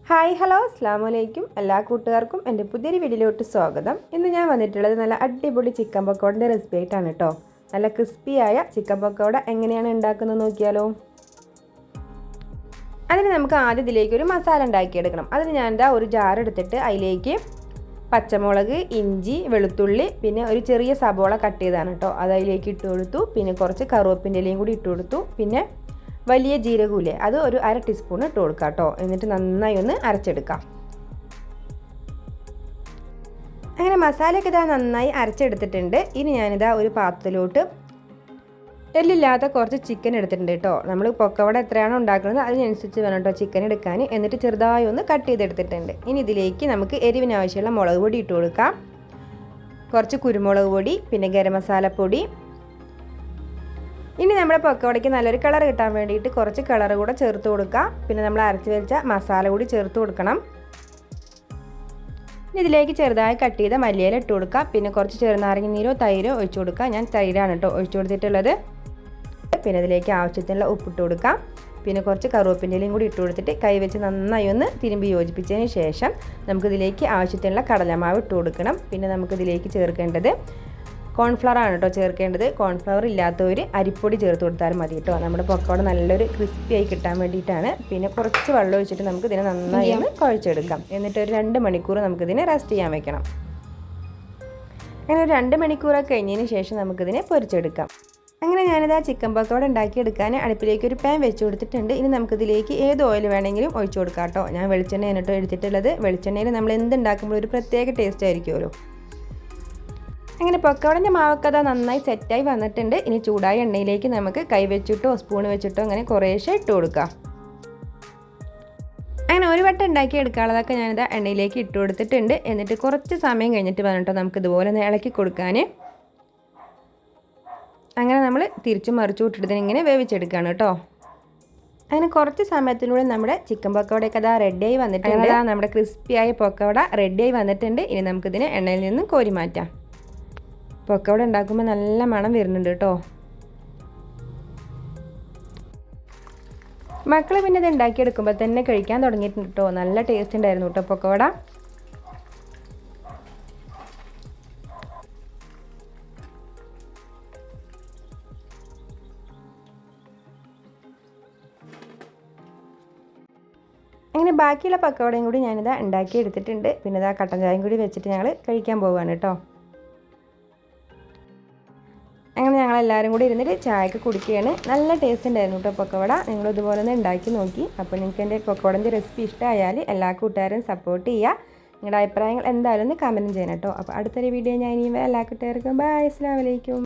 Hi hello അസ്സലാമു അലൈക്കും എല്ലാ കൂട്ടുകാർക്കും എൻ്റെ പുതിയൊരു വീഡിയോയിലോട്ട് സ്വാഗതം. ഇന്ന് ഞാൻ വന്നിട്ടുള്ളത് നല്ല അടിപൊളി ചിക്കൻ പക്കോടൻ്റെ റെസിപ്പി ആയിട്ടാണ് കേട്ടോ. നല്ല ക്രിസ്പിയായ ചിക്കൻ പക്കോട എങ്ങനെയാണ് ഉണ്ടാക്കുന്നത് നോക്കിയാലോ. അതിന് നമുക്ക് ആദ്യം ഇതിലേക്ക് ഒരു മസാല ഉണ്ടാക്കിയെടുക്കണം. അതിന് ഞാൻ ഒരു ജാർ എടുത്തിട്ട് അതിലേക്ക് പച്ചമുളക്, ഇഞ്ചി, വെളുത്തുള്ളി, പിന്നെ ഒരു ചെറിയ സബോള കട്ട് ചെയ്താണ് കേട്ടോ, അത് അതിലേക്ക് ഇട്ട് കൊടുത്തു. പിന്നെ കുറച്ച് കറുവേപ്പിൻ്റെ ഇലയും കൂടി ഇട്ട് കൊടുത്തു. പിന്നെ വലിയ ജീരകമില്ലേ, അത് ഒരു 1/2 ടീസ്പൂൺ ഇട്ട് കൊടുക്കുക കേട്ടോ. എന്നിട്ട് നന്നായി ഒന്ന് അരച്ചെടുക്കാം. അങ്ങനെ മസാലയൊക്കെ ഇതാ നന്നായി അരച്ചെടുത്തിട്ടുണ്ട്. ഇനി ഞാനിതാ ഒരു പാത്രത്തിലോട്ട് എല്ലില്ലാത്ത കുറച്ച് ചിക്കൻ എടുത്തിട്ടുണ്ട് കേട്ടോ. നമ്മൾ പൊക്കവട എത്രയാണോ ഉണ്ടാക്കുന്നത് അതിനനുസരിച്ച് വേണം കേട്ടോ ചിക്കൻ എടുക്കാൻ. എന്നിട്ട് ചെറുതായി ഒന്ന് കട്ട് ചെയ്തെടുത്തിട്ടുണ്ട്. ഇനി ഇതിലേക്ക് നമുക്ക് എരിവിനാവശ്യമുള്ള മുളക് പൊടി ഇട്ട് കൊടുക്കാം. കുറച്ച് കുരുമുളക് പൊടി, പിന്നെ ഗരം മസാലപ്പൊടി. ഇനി നമ്മുടെ പൊക്കവടയ്ക്ക് നല്ലൊരു കളർ കിട്ടാൻ വേണ്ടിയിട്ട് കുറച്ച് കളർ കൂടെ ചേർത്ത് കൊടുക്കുക. പിന്നെ നമ്മൾ അരച്ച് വെച്ച മസാല കൂടി ചേർത്ത് കൊടുക്കണം. ഇതിലേക്ക് ചെറുതായി കട്ട് ചെയ്ത മല്ലിയില ഇട്ട് കൊടുക്കുക. പിന്നെ കുറച്ച് ചെറുനാരങ്ങ നീരോ തൈരോ ഒഴിച്ചു കൊടുക്കുക. ഞാൻ തൈരാണ് കേട്ടോ ഒഴിച്ചു കൊടുത്തിട്ടുള്ളത്. പിന്നെ ഇതിലേക്ക് ആവശ്യത്തിനുള്ള ഉപ്പിട്ട് കൊടുക്കാം. പിന്നെ കുറച്ച് കറുവേപ്പിൻ്റെ ഇലയും കൂടി ഇട്ട് കൊടുത്തിട്ട് കൈ വെച്ച് നന്നായി ഒന്ന് തിരുമ്പി യോജിപ്പിച്ചതിന് ശേഷം നമുക്കിതിലേക്ക് ആവശ്യത്തിനുള്ള കടലമാവ് ഇട്ട് കൊടുക്കണം. പിന്നെ നമുക്കിതിലേക്ക് ചേർക്കേണ്ടത് കോൺഫ്ലവർ ആണ് കേട്ടോ ചേർക്കേണ്ടത്. കോൺഫ്ലവർ ഇല്ലാത്തവർ അരിപ്പൊടി ചേർത്ത് കൊടുത്താലും മതി കേട്ടോ. നമ്മുടെ പൊക്കോട നല്ലൊരു ക്രിസ്പി ആയി കിട്ടാൻ വേണ്ടിയിട്ടാണ്. പിന്നെ കുറച്ച് വെള്ളം ഒഴിച്ചിട്ട് നമുക്ക് ഇതിനെ നന്നായി ഒന്ന് കുഴച്ചെടുക്കാം. എന്നിട്ട് ഒരു 2 മണിക്കൂർ നമുക്കിതിനെ റെസ്റ്റ് ചെയ്യാൻ വെക്കണം. അങ്ങനെ ഒരു 2 മണിക്കൂറൊക്കെ കഴിഞ്ഞതിന് ശേഷം നമുക്കിതിനെ പൊരിച്ചെടുക്കാം. അങ്ങനെ ഞാനിതാ ചിക്കൻ പക്കോട ഉണ്ടാക്കിയെടുക്കാൻ അടുപ്പിലേക്ക് ഒരു പാൻ വെച്ച് കൊടുത്തിട്ടുണ്ട്. ഇനി നമുക്കിതിലേക്ക് ഏത് ഓയിൽ വേണമെങ്കിലും ഒഴിച്ചു കൊടുക്കാം കേട്ടോ. ഞാൻ വെളിച്ചെണ്ണയാണ് കേട്ടോ എടുത്തിട്ടുള്ളത്. വെളിച്ചെണ്ണയിൽ നമ്മൾ എന്തുണ്ടാക്കുമ്പോൾ ഒരു പ്രത്യേക ടേസ്റ്റ് ആയിരിക്കുമല്ലോ. അങ്ങനെ പൊക്കവടൻ്റെ മാവൊക്കെ നന്നായി സെറ്റായി വന്നിട്ടുണ്ട്. ഇനി ചൂടായ എണ്ണയിലേക്ക് നമുക്ക് കൈ വെച്ചിട്ടോ സ്പൂൺ വെച്ചിട്ടോ അങ്ങനെ കുറേശ്ശെ ഇട്ട് കൊടുക്കാം. അങ്ങനെ ഒരു വട്ടം ഉണ്ടാക്കി എടുക്കാനുള്ളതൊക്കെ ഞാനിത് എണ്ണയിലേക്ക് ഇട്ട് കൊടുത്തിട്ടുണ്ട്. എന്നിട്ട് കുറച്ച് സമയം കഴിഞ്ഞിട്ട് വന്നിട്ടോ നമുക്ക് ഇതുപോലെ ഇളക്കി കൊടുക്കാൻ. അങ്ങനെ നമ്മൾ തിരിച്ചും മറിച്ചു വിട്ടിട്ട് ഇങ്ങനെ വേവിച്ചെടുക്കുകയാണ് കേട്ടോ. അങ്ങനെ കുറച്ച് സമയത്തിലൂടെ നമ്മുടെ ചിക്കൻ പക്കവടയൊക്കെ അതാ റെഡിയായി വന്നിട്ടുണ്ട്. നമ്മുടെ ക്രിസ്പിയായ പക്കവട റെഡിയായി വന്നിട്ടുണ്ട്. ഇനി നമുക്കിതിനെ എണ്ണയിൽ നിന്ന് കോരി മാറ്റാം. പൊക്കവട ഉണ്ടാക്കുമ്പോൾ നല്ല മണം വരുന്നുണ്ട് കേട്ടോ. മക്കൾ പിന്നെ ഇത് ഉണ്ടാക്കിയെടുക്കുമ്പോൾ തന്നെ കഴിക്കാൻ തുടങ്ങിയിട്ടുണ്ട് കേട്ടോ. നല്ല ടേസ്റ്റ് ഉണ്ടായിരുന്നു കേട്ടോ പൊക്കവട. അങ്ങനെ ബാക്കിയുള്ള പക്കവടയും കൂടി ഞാനിതാ ഉണ്ടാക്കിയെടുത്തിട്ടുണ്ട്. പിന്നെ ഇതാ കട്ടൻ ചായയും കൂടി വെച്ചിട്ട് ഞങ്ങൾ കഴിക്കാൻ പോവുകയാണ് കേട്ടോ. അങ്ങനെ ഞങ്ങളെല്ലാവരും കൂടി ഇരുന്നിട്ട് ചായക്ക് കുടിക്കുകയാണ്. നല്ല ടേസ്റ്റ് ഉണ്ടായിരുന്നു കേട്ടോ പൊക്കവട. നിങ്ങൾ ഇതുപോലെ ഒന്ന് ഉണ്ടാക്കി നോക്കി. അപ്പോൾ നിങ്ങൾക്ക് എൻ്റെ പൊക്കവടൻ്റെ റെസിപ്പി ഇഷ്ടമായാൽ എല്ലാ കൂട്ടുകാരും സപ്പോർട്ട് ചെയ്യുക. നിങ്ങളുടെ അഭിപ്രായങ്ങൾ എന്തായാലും ഒന്ന് കമൻറ്റ് ചെയ്യണം കേട്ടോ. അപ്പോൾ അടുത്തൊരു വീഡിയോ ഞാൻ ഇനി എല്ലാ കൂട്ടുകാർക്കും ബൈ, അസ്സലാമു അലൈക്കും.